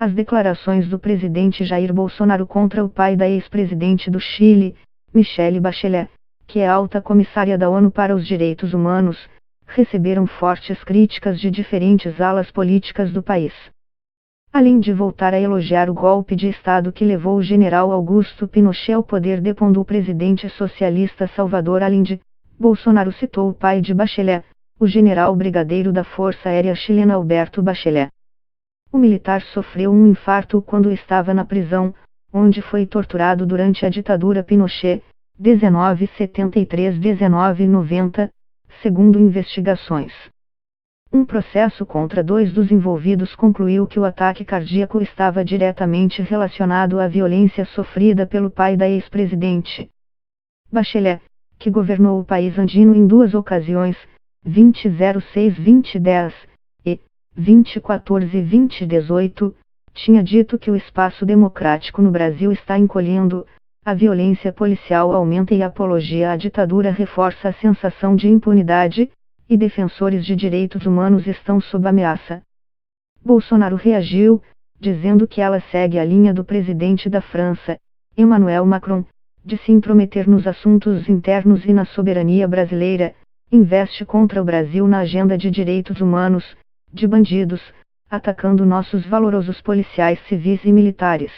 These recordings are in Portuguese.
As declarações do presidente Jair Bolsonaro contra o pai da ex-presidente do Chile, Michelle Bachelet, que é alta comissária da ONU para os Direitos Humanos, receberam fortes críticas de diferentes alas políticas do país. Além de voltar a elogiar o golpe de Estado que levou o general Augusto Pinochet ao poder depondo o presidente socialista Salvador Allende, Bolsonaro citou o pai de Bachelet, o general brigadeiro da Força Aérea Chilena Alberto Bachelet. O militar sofreu um infarto quando estava na prisão, onde foi torturado durante a ditadura Pinochet, 1973-1990, segundo investigações. Um processo contra 2 dos envolvidos concluiu que o ataque cardíaco estava diretamente relacionado à violência sofrida pelo pai da ex-presidente. Bachelet, que governou o país andino em 2 ocasiões, 2006-2010 e 2014-2018, tinha dito que o espaço democrático no Brasil está encolhendo, a violência policial aumenta e a apologia à ditadura reforça a sensação de impunidade, e defensores de direitos humanos estão sob ameaça. Bolsonaro reagiu, dizendo que ela segue a linha do presidente da França, Emmanuel Macron, de se intrometer nos assuntos internos e na soberania brasileira, investe contra o Brasil na agenda de direitos humanos, de bandidos, atacando nossos valorosos policiais civis e militares.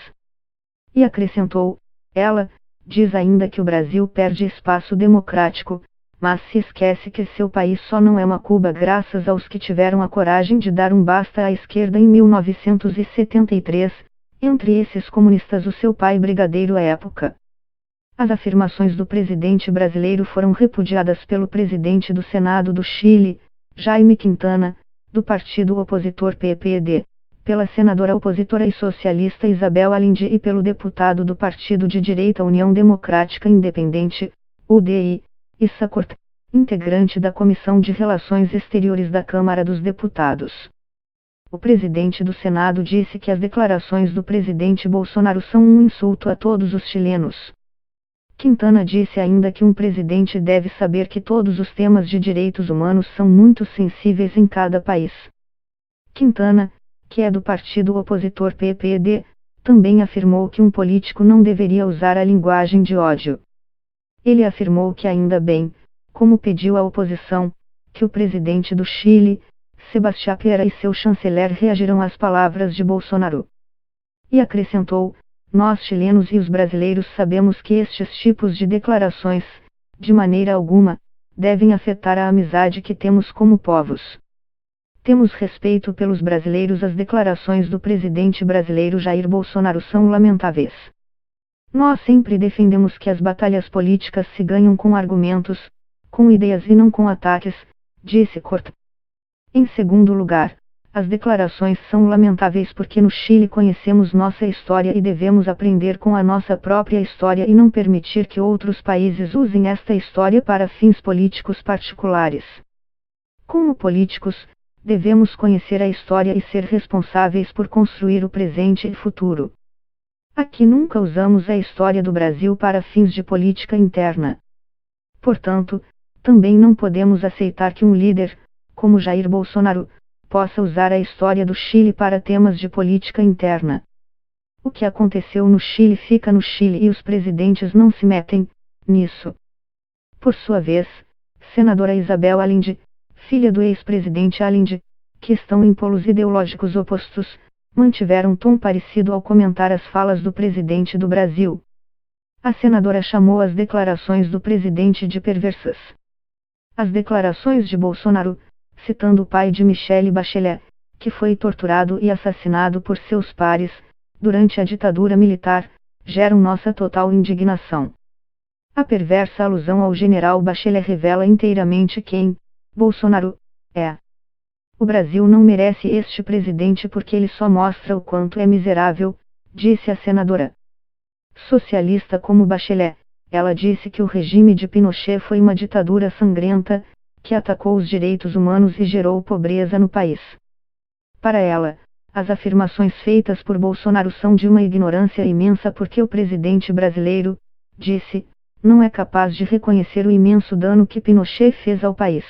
E acrescentou, ela, diz ainda que o Brasil perde espaço democrático, mas se esquece que seu país só não é uma Cuba graças aos que tiveram a coragem de dar um basta à esquerda em 1973, entre esses comunistas o seu pai brigadeiro à época. As afirmações do presidente brasileiro foram repudiadas pelo presidente do Senado do Chile, Jaime Quintana, do partido opositor PPD, pela senadora opositora e socialista Isabel Allende e pelo deputado do partido de direita União Democrática Independente, UDI, Issa Corte, integrante da Comissão de Relações Exteriores da Câmara dos Deputados. O presidente do Senado disse que as declarações do presidente Bolsonaro são um insulto a todos os chilenos. Quintana disse ainda que um presidente deve saber que todos os temas de direitos humanos são muito sensíveis em cada país. Quintana, que é do partido opositor PPD, também afirmou que um político não deveria usar a linguagem de ódio. Ele afirmou que ainda bem, como pediu a oposição, que o presidente do Chile, Sebastián Piñera e seu chanceler reagiram às palavras de Bolsonaro. E acrescentou, nós chilenos e os brasileiros sabemos que estes tipos de declarações, de maneira alguma, devem afetar a amizade que temos como povos. Temos respeito pelos brasileiros. As declarações do presidente brasileiro Jair Bolsonaro são lamentáveis. Nós sempre defendemos que as batalhas políticas se ganham com argumentos, com ideias e não com ataques, disse Corte. Em segundo lugar, as declarações são lamentáveis porque no Chile conhecemos nossa história e devemos aprender com a nossa própria história e não permitir que outros países usem esta história para fins políticos particulares. Como políticos, devemos conhecer a história e ser responsáveis por construir o presente e futuro. Aqui nunca usamos a história do Brasil para fins de política interna. Portanto, também não podemos aceitar que um líder, como Jair Bolsonaro, possa usar a história do Chile para temas de política interna. O que aconteceu no Chile fica no Chile e os presidentes não se metem nisso. Por sua vez, senadora Isabel Allende, filha do ex-presidente Allende, que estão em polos ideológicos opostos, mantiveram tom parecido ao comentar as falas do presidente do Brasil. A senadora chamou as declarações do presidente de perversas. As declarações de Bolsonaro, citando o pai de Michelle Bachelet, que foi torturado e assassinado por seus pares, durante a ditadura militar, geram nossa total indignação. A perversa alusão ao general Bachelet revela inteiramente quem, Bolsonaro, é. O Brasil não merece este presidente porque ele só mostra o quanto é miserável, disse a senadora. Socialista como Bachelet, ela disse que o regime de Pinochet foi uma ditadura sangrenta, que atacou os direitos humanos e gerou pobreza no país. Para ela, as afirmações feitas por Bolsonaro são de uma ignorância imensa porque o presidente brasileiro, disse, não é capaz de reconhecer o imenso dano que Pinochet fez ao país.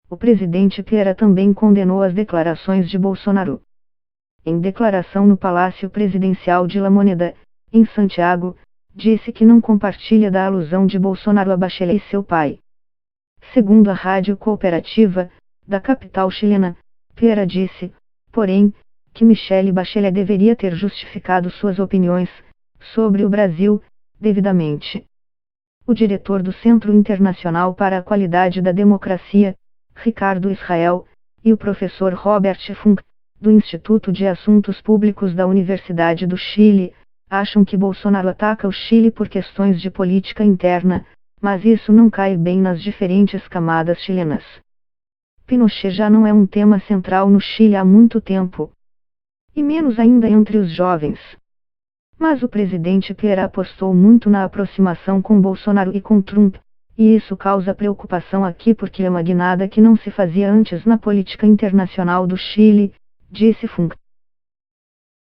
O presidente Piñera também condenou as declarações de Bolsonaro. em declaração no Palácio Presidencial de La Moneda, em Santiago, disse que não compartilha da alusão de Bolsonaro a Bachelet e seu pai. Segundo a rádio cooperativa, da capital chilena, Piera disse, porém, que Michelle Bachelet deveria ter justificado suas opiniões sobre o Brasil, devidamente. O diretor do Centro Internacional para a Qualidade da Democracia, Ricardo Israel, e o professor Robert Funk, do Instituto de Assuntos Públicos da Universidade do Chile, acham que Bolsonaro ataca o Chile por questões de política interna, mas isso não cai bem nas diferentes camadas chilenas. Pinochet já não é um tema central no Chile há muito tempo. E menos ainda entre os jovens. Mas o presidente Piera apostou muito na aproximação com Bolsonaro e com Trump, e isso causa preocupação aqui porque é uma guinada que não se fazia antes na política internacional do Chile, disse Funk.